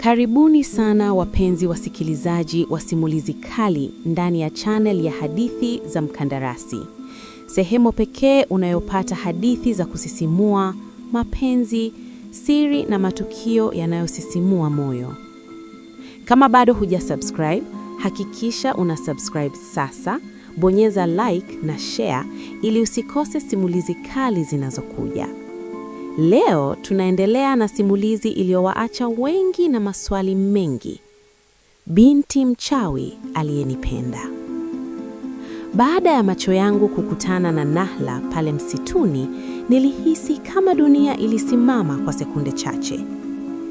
Karibuni sana wapenzi wasikilizaji wa simulizi kali ndani ya channel ya hadithi za mkandarasi. Sehemu pekee unayopata hadithi za kusisimua, mapenzi, siri na matukio yanayosisimua moyo. Kama bado hujasubscribe, hakikisha unasubscribe sasa, bonyeza like na share ili usikose simulizi kali zinazokuja. Leo tunaendelea na simulizi iliyowaacha wengi na maswali mengi. Binti mchawi aliyenipenda. Baada ya macho yangu kukutana na Nahla pale msituni, nilihisi kama dunia ilisimama kwa sekunde chache.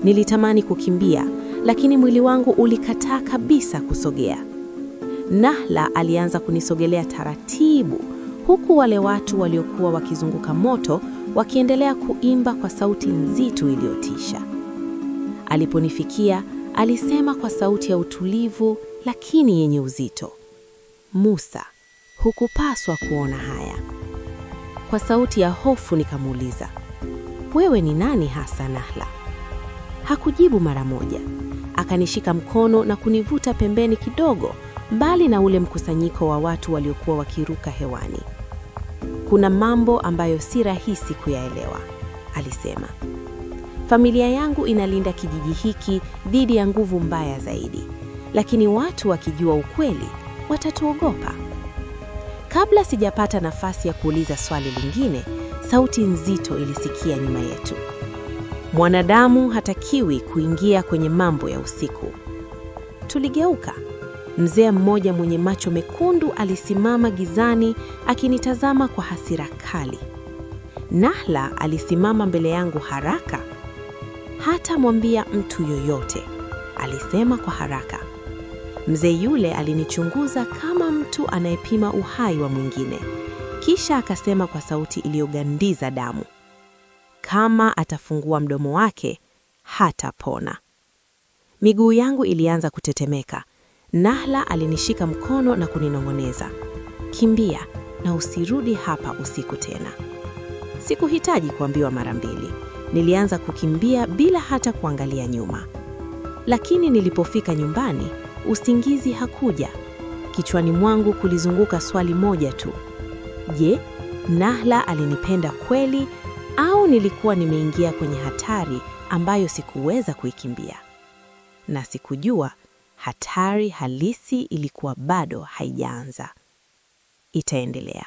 Nilitamani kukimbia, lakini mwili wangu ulikataa kabisa kusogea. Nahla alianza kunisogelea taratibu, huku wale watu waliokuwa wakizunguka moto wakiendelea kuimba kwa sauti nzito iliyotisha. Aliponifikia, alisema kwa sauti ya utulivu lakini yenye uzito, "Musa, hukupaswa kuona haya." Kwa sauti ya hofu nikamuuliza, "Wewe ni nani hasa Nahla?" Hakujibu mara moja. Akanishika mkono na kunivuta pembeni kidogo, mbali na ule mkusanyiko wa watu waliokuwa wakiruka hewani. "Kuna mambo ambayo si rahisi kuyaelewa," alisema. "Familia yangu inalinda kijiji hiki dhidi ya nguvu mbaya zaidi, lakini watu wakijua ukweli watatuogopa." Kabla sijapata nafasi ya kuuliza swali lingine, sauti nzito ilisikia nyuma yetu. "Mwanadamu hatakiwi kuingia kwenye mambo ya usiku." Tuligeuka. Mzee mmoja mwenye macho mekundu alisimama gizani akinitazama kwa hasira kali. Nahla alisimama mbele yangu haraka. "Hata mwambia mtu yoyote," alisema kwa haraka. Mzee yule alinichunguza kama mtu anayepima uhai wa mwingine. Kisha akasema kwa sauti iliyogandiza damu, "Kama atafungua mdomo wake, hatapona." Miguu yangu ilianza kutetemeka. Nahla alinishika mkono na kuninong'oneza, "Kimbia na usirudi hapa usiku tena." Sikuhitaji kuambiwa mara mbili. Nilianza kukimbia bila hata kuangalia nyuma. Lakini nilipofika nyumbani, usingizi hakuja. Kichwani mwangu kulizunguka swali moja tu. Je, Nahla alinipenda kweli au nilikuwa nimeingia kwenye hatari ambayo sikuweza kuikimbia? Na sikujua hatari halisi ilikuwa bado haijaanza. Itaendelea.